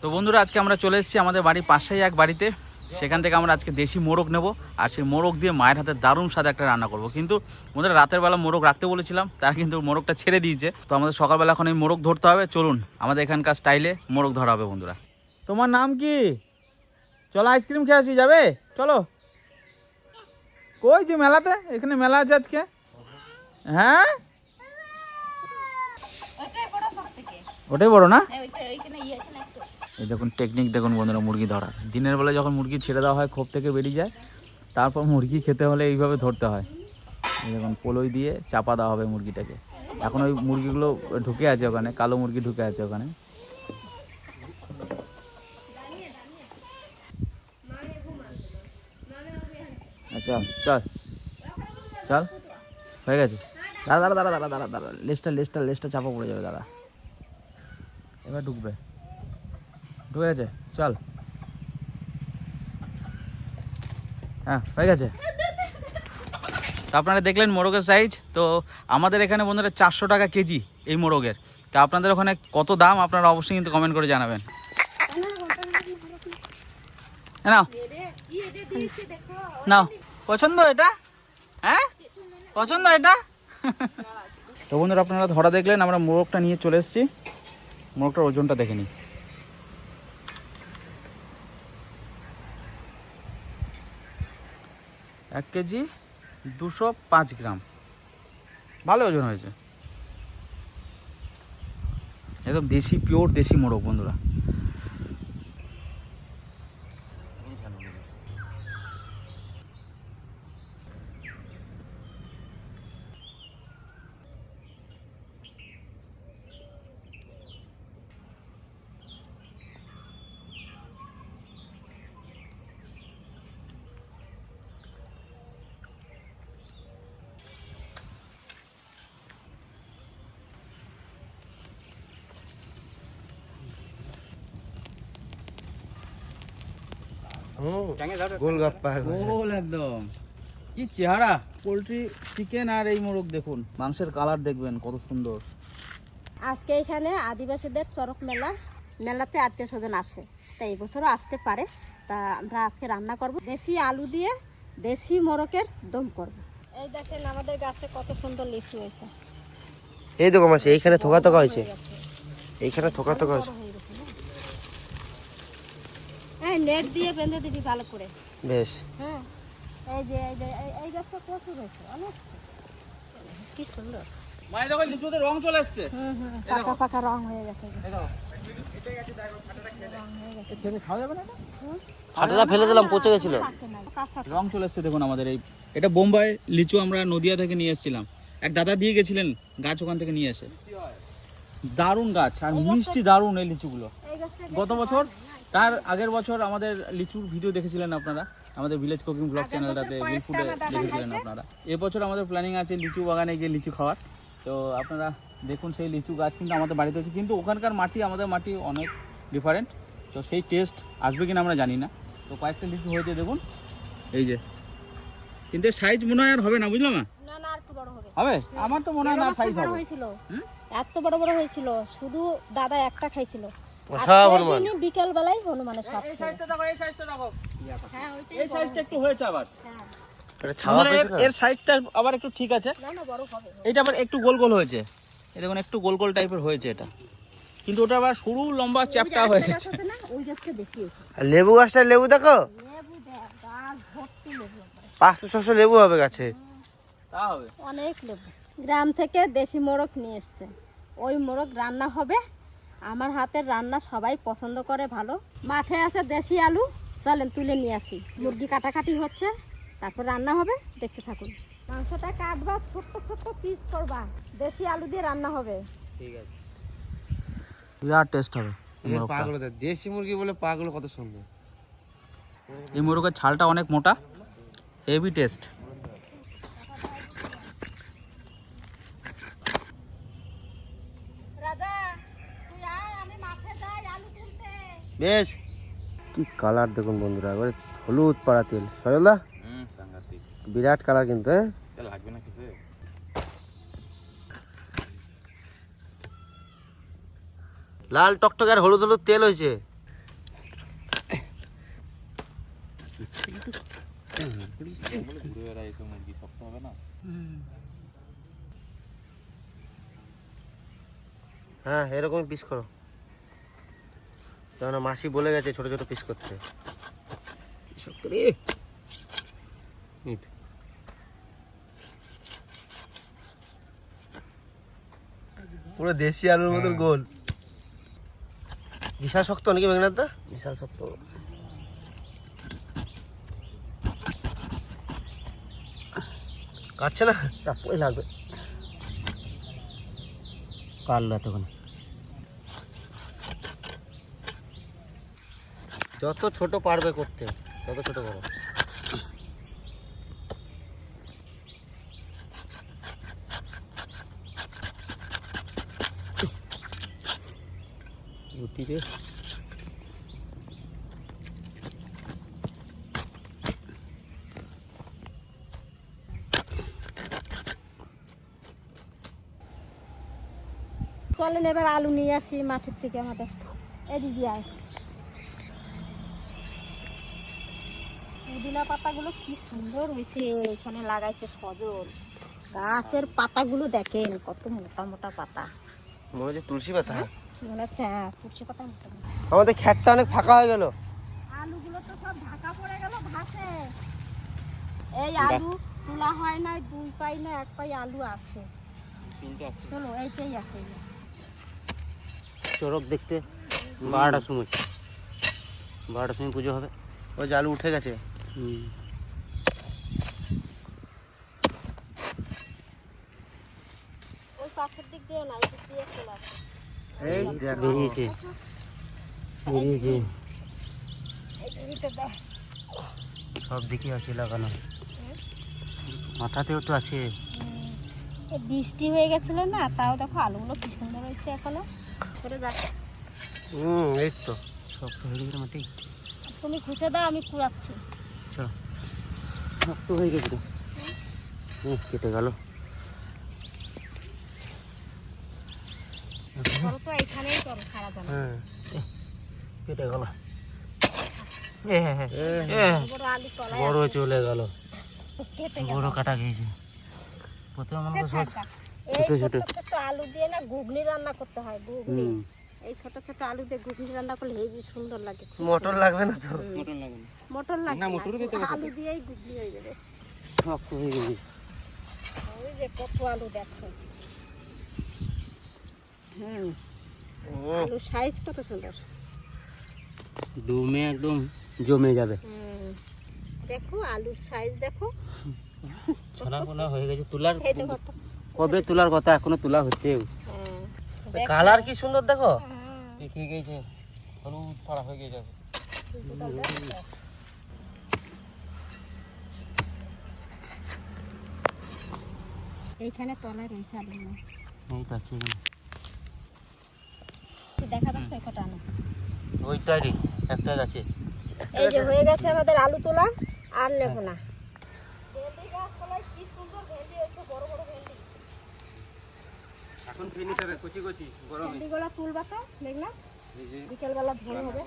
তো বন্ধুরা আজকে আমরা চলে এসেছি আমাদের বাড়ির পাশেই এক বাড়িতে। সেখান থেকে আমরা আজকে দেশি মোরগ নেব, আর সেই মোরগ দিয়ে মায়ের হাতে দারুণ স্বাদে একটা রান্না করব। কিন্তু আমাদের রাতের বেলা মোরগ রাখতে বলেছিলাম, তারা কিন্তু মোরগটা ছেড়ে দিয়েছে। তো আমাদের সকালবেলা এখন এই মোরগ ধরতে হবে। চলুন আমাদের এখানকার স্টাইলে মোরগ ধরা হবে। বন্ধুরা তোমার নাম কি? চলো আইসক্রিম খেয়ে আসি, যাবে? চলো। কই যে মেলাতে, এখানে মেলা আছে আজকে। হ্যাঁ ওটাই বড় না? এই দেখুন টেকনিক দেখুন বন্ধুরা, মুরগি ধরার। দিনের বেলা যখন মুরগি ছেড়ে দেওয়া হয় খোপ থেকে বেরিয়ে যায়, তারপর মুরগি খেতে হলে এইভাবে ধরতে হয়। এই দেখুন পলই দিয়ে চাপা দেওয়া হবে মুরগিটাকে। এখন ওই মুরগিগুলো ঢুকে আছে ওখানে, কালো মুরগি ঢুকে আছে ওখানে। আচ্ছা চল চল, হয়ে গেছে। দাঁড়া দাঁড়া দাঁড়া দাঁড়া দাঁড়া দাঁড়া, লেজটা চাপা পড়ে যাবে। দাঁড়া, এবার ঢুকে গেছে, চল। হ্যাঁ হয়ে গেছে। তো আপনারা দেখলেন মোরগের সাইজ। তো আমাদের এখানে বন্ধুরা 400 টাকা কেজি এই মোরগের। তো আপনাদের ওখানে কত দাম আপনারা অবশ্যই কিন্তু কমেন্ট করে জানাবেন। নাও নাও, পছন্দ এটা? হ্যাঁ পছন্দ এটা? তো বন্ধুরা আপনারা ধরা দেখলেন, আমরা মোরগটা নিয়ে চলে এসেছি। মোরগটার ওজনটা দেখে নিই। এক কেজি 205 গ্রাম, ভালো ওজন হয়েছে। একদম দেশি, পিওর দেশি মোরগ বন্ধুরা। গোলগাপ্পা গোল একদম, কি চেহারা। পোলট্রি, চিকেন আর এই মোরগ দেখুন, মাংসের কালার দেখবেন কত সুন্দর। আজকে এখানে আদিবাসীদের চড়ক মেলাতে আত্মীয় স্বজন আসে, তাই এই বছরও আসতে পারে। তা আমরা আজকে রান্না করব দেশি আলু দিয়ে দেশি মোরগের দম করব। এই দেখেন আমাদের গাছে কত সুন্দর লিচু হয়েছে। এই দেখো মাসি, এইখানে থোকা থোকা হয়েছে, এইখানে থোকা থোকা হয়েছে। এই নেট দিয়ে বেঁধে দিবি ভালো করে। বেশ। হ্যাঁ এই যে এই গাছটা প্রচুর হয়েছে, অনেক কি সুন্দর। মায়ের দেখো লিচুতে রং চলে এসেছে। পাকা পাকা রং হয়ে গেছে। খাওয়া যাবে না? ফাটাটা ফেলে দিলাম, পচে গেছিল। রং চলে এসেছে দেখুন আমাদের এই। এটা বোম্বাই লিচু, আমরা নদিয়া থেকে নিয়ে এসেছিলাম। এক দাদা দিয়ে গেছিলেন গাছ, ওখান থেকে নিয়ে এসে। দারুণ গাছ আর মিষ্টি দারুণ এই লিচুগুলো। গত বছর, তার আগের বছর আমাদের লিচুর ভিডিও দেখেছিলেন আপনারা, আমাদের ভিলেজ কুকিং ব্লগ চ্যানেলটাতে, উইলফুডে দেখেছিলেন আপনারা। এবছর আমাদের প্ল্যানিং আছে লিচু বাগানে গিয়ে লিচু খাওয়ার। তো আপনারা দেখুন সেই লিচু গাছ কিন্তু আমাদের বাড়িতে আছে, কিন্তু ওখানকার মাটি আমাদের মাটি অনেক ডিফারেন্ট। তো সেই টেস্ট আসবে কিনা আমরা জানি না। তো কয়েকটা লিচু হয়েছে দেখুন, এই যে। কিন্তু সাইজ মনে হয় আর হবে না, বুঝলাম না? না আর একটু বড় হবে। হবে? আমার তো মনে হয় না সাইজ হবে। হয়েছিল এত বড় বড় হয়েছিল, শুধু দাদা একটা খাইছিল। বিকেল বেলায় হনুমানের সব। এই সাইজটা দেখো, এই সাইজটা দেখো। হ্যাঁ ওইটাই, এই সাইজটা একটু হয়েছে আবার। হ্যাঁ এর সাইজটা আবার একটু ঠিক আছে। না বড় হবে। এটা আবার একটু গোল গোল হয়েছে, এই দেখুন একটু গোল গোল টাইপের হয়েছে এটা। কিন্তু ওটা আবার সরু লম্বা চ্যাপটা হয়ে গেছে। না ওই গাছটা বেশি হয়েছে। লেবু গাছটা, লেবু দেখো, লেবু দেখ, গাছ ভর্তি লেবু। 500-600 লেবু হবে গাছে। তা হবে অনেক লেবু। গ্রাম থেকে দেশি মোরগ নিয়ে এসছে, ওই মোরগ রান্না হবে। আমার হাতের রান্না সবাই পছন্দ করে ভালো। মাঠে আছে দেশি আলু, চলেন তুলে নিয়ে আসি। মুরগি কাটাকাটি হচ্ছে, তারপর রান্না হবে, দেখতে থাকুন। মাংসটা কাটবা, ছোট্ট ছোট্ট পিস করবা, দেশি আলু দিয়ে রান্না হবে। ঠিক আছে, বিরাট টেস্ট হবে। দেশি মুরগি বলে পাগুলো কত সুন্দর। এই মোরগের ছালটা অনেক মোটা, হেভি টেস্ট। রাজা তুই আয়, আমি মাঠে যাই আলু তুলতে। বেশ। কি কালার দেখুন বন্ধুরা, একবারে হলুদ পাড়া তেল। সজলদা বিরাট কালার কিন্তু। লাগবে না খেতে। লাল টকটকে আর হলুদ হলুদ তেল হয়েছে। হ্যাঁ এরকমই পিস করো, যেমন মাসি বলে গেছে ছোট ছোট পিস করতে। শক্ত রে। এই তো। পুরো দেশি আলুর মতন গোল। বিশাল শক্ত নাকি মেঘনাথ দা? বিশাল শক্ত। কাটছে না? চাপই লাগবে। কাটলো এতক্ষণ। যত ছোট পারবে করতে তত ছোট করো। রুটি রে। চলেন এবার আলু নিয়ে আসি মাঠের থেকে আমাদের। এদিকে আয়। পুদিনা পাতাগুলো কি সুন্দর হয়েছে, এখানে লাগাইছে সজল। গাছের পাতাগুলো দেখেন কত মোটা মোটা পাতা, মনে হচ্ছে তুলসী পাতা। মনে হচ্ছে হ্যাঁ তুলসী পাতা মতো। আমাদের ক্ষেতটা অনেক ফাঁকা হয়ে গেল। আলুগুলো তো সব ঢাকা পড়ে গেল ঘাসে। এই আলু তোলা হয় না, 2 পাই না 1 পাই আলু আছে। চলো এইটাই আছে। চড়ক দেখতে 12টার সময়, 12টার সময় পুজো হবে। ওই যে আলু উঠে গেছে। ওই পাশের দিক দিয়ে না, এই দিক দিয়ে চলে আসে। এই দেখো বেরিয়েছে, বেরিয়েছে। এই ঝুড়িতে দাও। সব দিকে আছে লাগানো, মাথাতেও তো আছে। এই বৃষ্টি হয়ে গেছিল না, তাও দেখো আলুগুলো কি সুন্দর হয়েছে এখনো। করে যাক। এই তো শক্ত হয়ে গেছে মাটি। তুমি খুঁজে দাও, আমি কুড়াচ্ছি। চলো, শক্ত হয়ে গেছে তো। কেটে গেল। করো তো, এইখানেই করো, খারাপ জানো। হ্যাঁ কেটে গেল। বড় আলু তলায় বড় আছে। চলে গেল, কেটে গেল। বড় কাটা গেছে। প্রথমে মনে সে হয় থাকা। এই ছোট ছোট ছোট। ছোট আলু দিয়ে না ঘুগনি রান্না করতে হয়, ঘুগনি। এই ছোট ছোট আলু দিয়ে ঘুগনি রান্না করলে হেবি সুন্দর লাগে। মটর লাগবে না তো? মটর লাগে না, না, মটরও দিতে হবে। আলু দিয়েই ঘুগনি হয়ে যাবে। শক্ত হয়ে গেছে। ওই যে কত আলু দেখো। আলুর সাইজ কত সুন্দর। দমে একদম জমে যাবে। দেখো আলুর সাইজ দেখো। ছানা পোনা হয়ে গেছে। তোলার এই দেখো একটা। কবে তোলার কথা, এখনো তোলা হচ্ছে। হ্যাঁ। কালার কি সুন্দর দেখো। পেকে গেছে, হলুদ পাড়া হয়ে গেছে। এইখানে তলায় রয়েছে আলু না, এই তো আছে দেখা যাচ্ছে কটা আলু। ওইটারই একটা আছে। এই যে হয়ে গেছে আমাদের আলু তোলা, আর নেব না। ভেন্ডি গাছ তলায় কি সুন্দর ভেন্ডি হয়েছে, বড় বড় ভেন্ডি। এখন খেয়ে নিতে হবে কচি কচি গরমে। ভেন্ডিগুলো তুলবা তো মেঘনা, বিকেলবেলা ধরে হবে।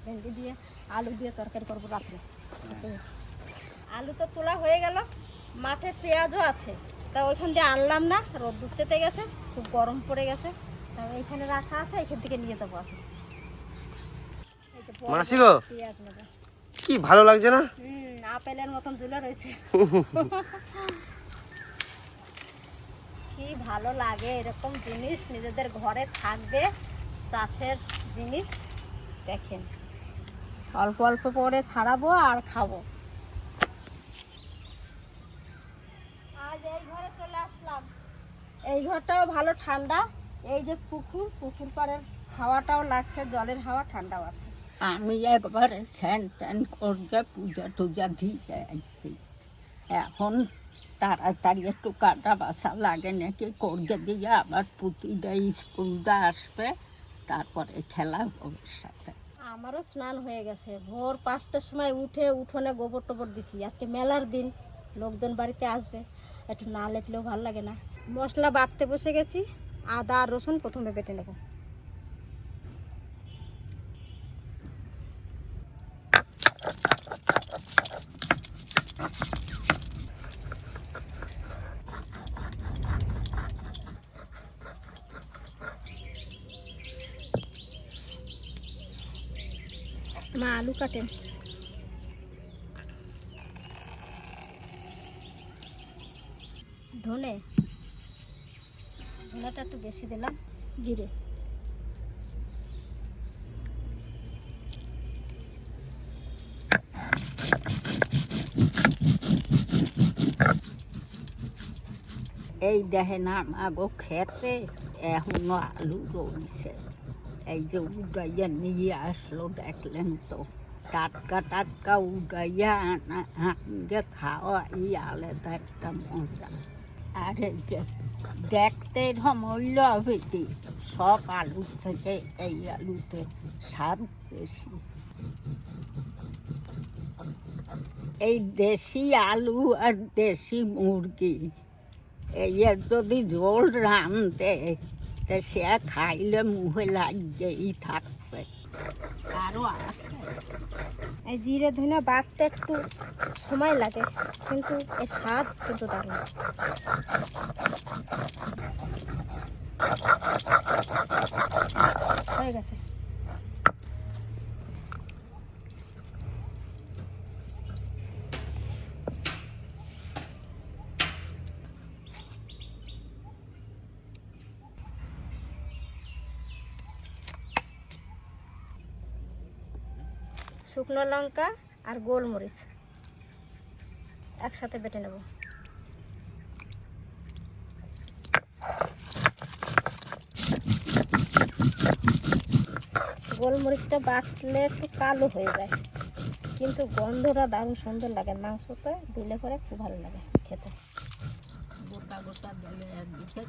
ভেন্ডি দিয়ে আলু দিয়ে তরকারি করবো রাত্রে। আলু তো তোলা হয়ে গেল, মাঠে পেঁয়াজও আছে, তা ওইখান দিয়ে আনলাম না, রোদ চেতে গেছে, খুব গরম পড়ে গেছে। তবে এইখানে রাখা আছে, এখান থেকে নিয়ে যাবো আসলে। মাসি গো, পেঁয়াজ নেবো। কি ভালো লাগছে না? আপেলের মতন ঝুলে রয়েছে। কি ভালো লাগে এরকম জিনিস, নিজেদের ঘরে থাকবে, চাষের জিনিস। দেখেন অল্প অল্প করে ছাড়াবো আর খাবো। আজ এই ঘরে চলে আসলাম, এই ঘরটাও ভালো ঠান্ডা। এই যে পুকুর, পুকুর পাড়ের হাওয়াটাও লাগছে, জলের হাওয়া, ঠান্ডাও আছে। আমি একবারে স্যান ট্যান করে পূজা টুজা দিয়ে আসছি। এখন তাড়াতাড়ি একটু কাটা বাসা লাগে নাকি করে দিয়ে আবার পুতিটা স্কুলটা আসবে, তারপরে খেলা হবে সাথে। আমারও স্নান হয়ে গেছে, ভোর 5টার সময় উঠে উঠোনে গোবর টোবর দিছি। আজকে মেলার দিন, লোকজন বাড়িতে আসবে, একটু না লেপলেও ভালো লাগে না। মশলা বাটতে বসে গেছি, আদা আর রসুন প্রথমে বেটে নেব। মা আলু কাটেন। ধনেটা একটু বেশি দিলাম, জিরে, এই দেখেন আমাগো খেতে এখনো আলু রয়েছে। এই যে উড়াইয়া নিয়ে আসলো দেখলেন তো, টাটকা টাটকা উড়াইয়া আনগে খাওয়া এই আলাদা একটা মজা। আর এই যে দেখতে মূল্য বেশি, সব আলুর থেকে এই আলুতে স্বাদ বেশি। এই দেশি আলু আর দেশি মুরগি এর যদি ঝোল রাঁধে তা সে খাইলে মুখে লাগেই থাকবে। আরও আছে এই জিরে ধনে বাটতে একটু সময় লাগে, কিন্তু এর স্বাদ কিন্তু দারুণ। হয়ে গেছে। শুকনো লঙ্কা আর গোলমরিচ একসাথে বেটে নেব। গোলমরিচটা বাটলে একটু কালো হয়ে যায়, কিন্তু গন্ধটা দারুণ সুন্দর লাগে। মাংসতে দিলে পরে খুব ভালো লাগে খেতে। গোটা গোটা দিলে একদিকে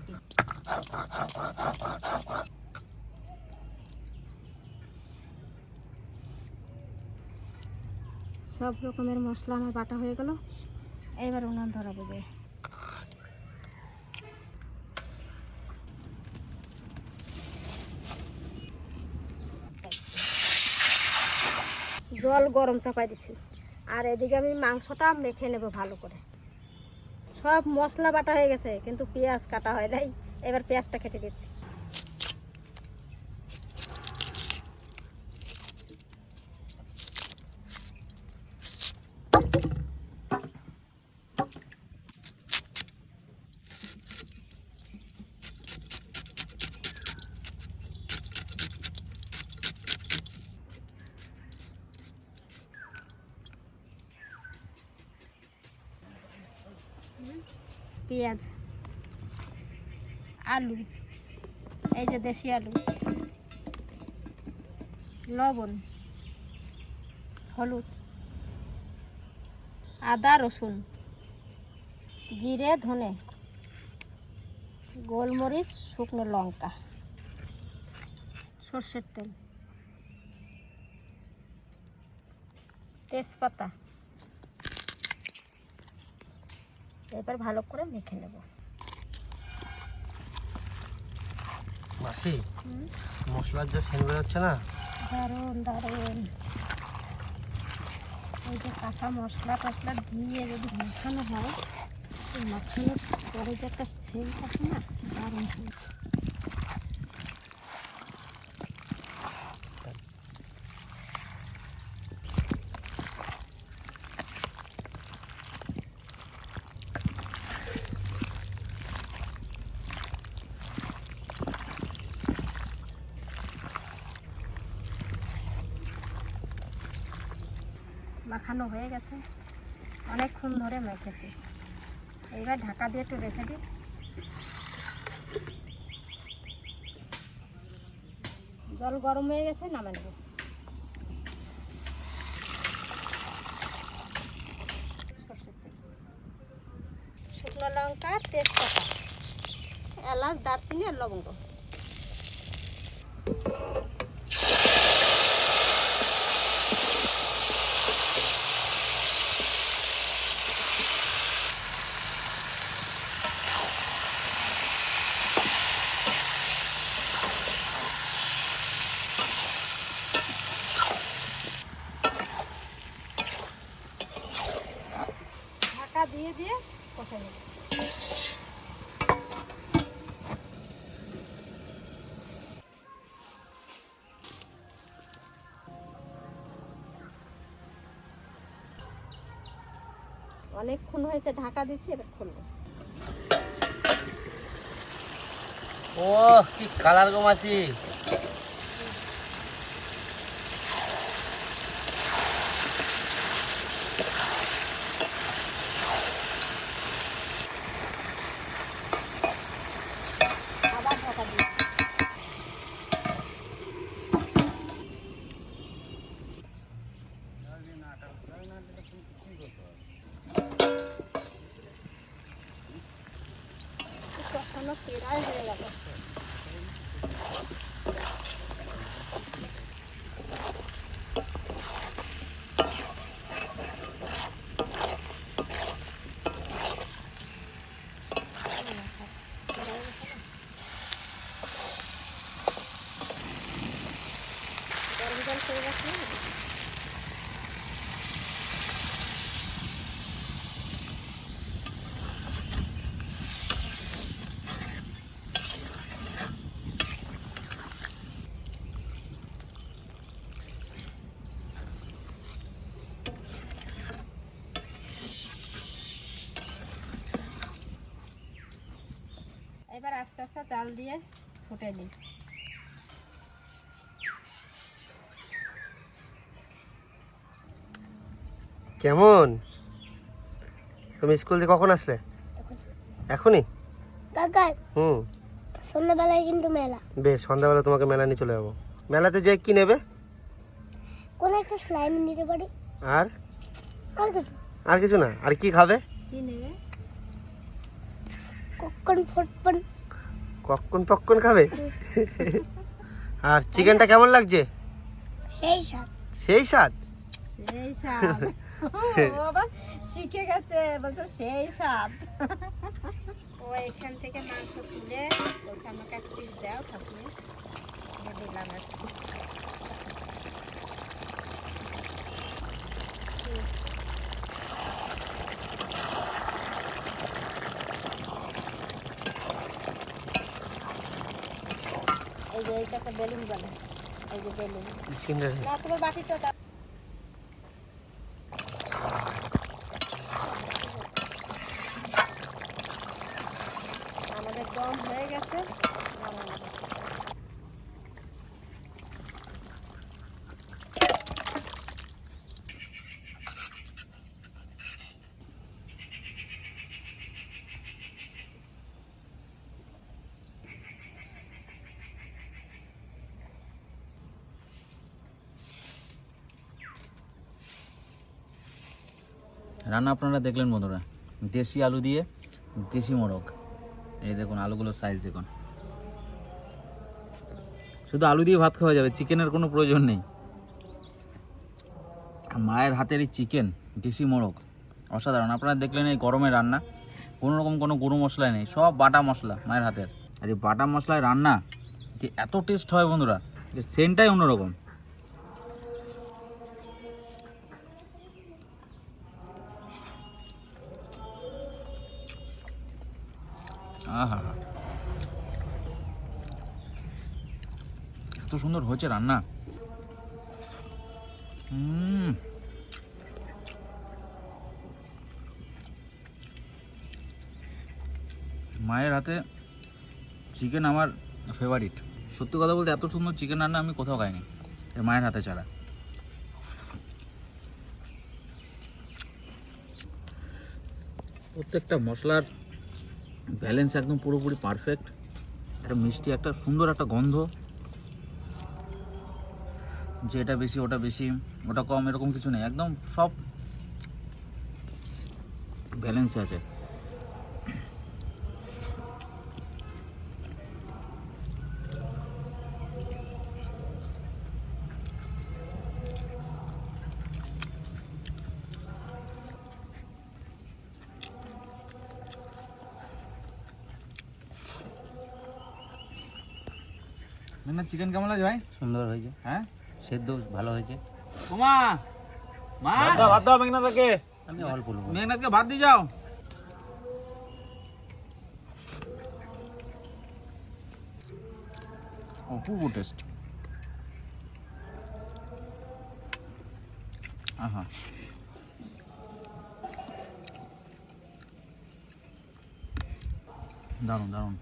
সব রকমের মশলা আমার বাটা হয়ে গেল। এবার উনান ধরাবো যে। জল গরম চাপাই দিচ্ছি, আর এদিকে আমি মাংসটা মেখে নেব ভালো করে। সব মশলা বাটা হয়ে গেছে, কিন্তু পেঁয়াজ কাটা হয় নাই। এবার পেঁয়াজটা কেটে দিচ্ছি। পেঁয়াজ, আলু, এই যে দেশি আলু, লবণ, হলুদ, আদা রসুন, জিরে ধনে, গোলমরিচ, শুকনো লঙ্কা, সর্ষের তেল, তেজপাতা। এবার ভালো করে মেখে নেব। মাসি, মশলার যা সেন্ট বেরোচ্ছে না, দারুণ দারুণ। এই যে কাঁচা মশলা টসলা দিয়ে যদি মাখানো হয়, মাখানোর পরে যে একটা সেন্ট আছে না, দারুণ সেন্ট। মাখানো হয়ে গেছে, অনেকক্ষণ ধরে মেখেছি। এইবার ঢাকা দিয়ে একটু রেখে দিই। জল গরম হয়ে গেছে, নামে নেব। সরষের তেল, শুকনো লঙ্কা, তেজপাতা, এলাচ, দারচিনি আর লবঙ্গ। ঢাকা দিয়ে দিয়ে কষাই নেব। অনেকক্ষণ হয়েছে ঢাকা দিচ্ছি, এবার খুলবো। ও কি কালার গো মাসি। আবার ঢাকা দিই। কষানো প্রায় হয়ে গেল। গরম জল করে রাখি না? এবার আস্তে আস্তে চাল দিয়ে ফুটে দিই। কেমন? তুমি স্কুল থেকে কখন আসলে? এখনই? কাকা হুম। সন্ধ্যাবেলায় কিন্তু মেলা। বেশ, সন্ধ্যাবেলা তোমাকে মেলা নিয়ে চলে যাবো। মেলাতে যে কি নেবে? কোন একটা স্লাইম নিতে পারি। আর আর কিছু আর কিছু না? আর কি খাবে? কি নেবে? কখন ফুটপন কখন পক্কন খাবে? আর চিকেনটা কেমন লাগছে? সেই সাথ। সেই স্বাদ। সেই স্বাদ। ও আবার শিখে গেছে, বলছে সেই স্বাদ। ও এখান থেকে মাংস তুলে ওখানে আমাকে এক পিস দাও, থাকলে দিলাম আর কি। এই যে এইটাকে বেলুন বলে, এই যে বেলুন। না তোমার বাটিটা দাও। আমাদের দম হয়ে গেছে। রান্না আপনারা দেখলেন বন্ধুরা, দেশি আলু দিয়ে দেশি মোরগ। এই দেখুন আলুগুলোর সাইজ দেখুন। শুধু আলু দিয়ে ভাত খাওয়া যাবে, চিকেনের কোনো প্রয়োজন নেই। মায়ের হাতের এই চিকেন দেশি মোরগ অসাধারণ। আপনারা দেখলেন এই গরমে রান্না, কোনো রকম কোনো গুঁড়ো মশলা নেই, সব বাটা মশলা মায়ের হাতের। আর এই বাটা মশলায় রান্না যে এত টেস্ট হয় বন্ধুরা, সেন্টটাই অন্যরকম। আহা, এত সুন্দর হয়েছে রান্না। মায়ের হাতে চিকেন আমার ফেভারিট। সত্যি কথা বলতে এত সুন্দর চিকেন রান্না আমি কোথাও খাইনি মায়ের হাতে ছাড়া। প্রত্যেকটা মশলার ব্যালেন্স একদম পুরোপুরি পারফেক্ট। একটা মিষ্টি, একটা সুন্দর একটা গন্ধ, যে এটা বেশি ওটা বেশি ওটা কম এরকম কিছু নেই, একদম সব ব্যালেন্সে আছে। না চিকেন কেমন লাগে ভাই? সুন্দর হয়েছে, হ্যাঁ সেদ্ধ ভালো হয়েছে। ওমা, মা ভাত দাও মেঘনাথকে। আমি অল্প নেবো। মেঘনাথকে ভাত দিয়ে যাও। অপূর্ব টেস্ট। আহা, দারুণ দারুণ,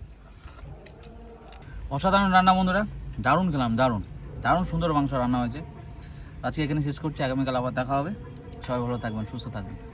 অসাধারণ রান্না বন্ধুরা, দারুণ খেলাম, দারুণ দারুণ সুন্দর মাংস রান্না হয়েছে। আজকে এখানে শেষ করছি, আগামীকাল আবার দেখা হবে। সবাই ভালো থাকবেন, সুস্থ থাকবেন।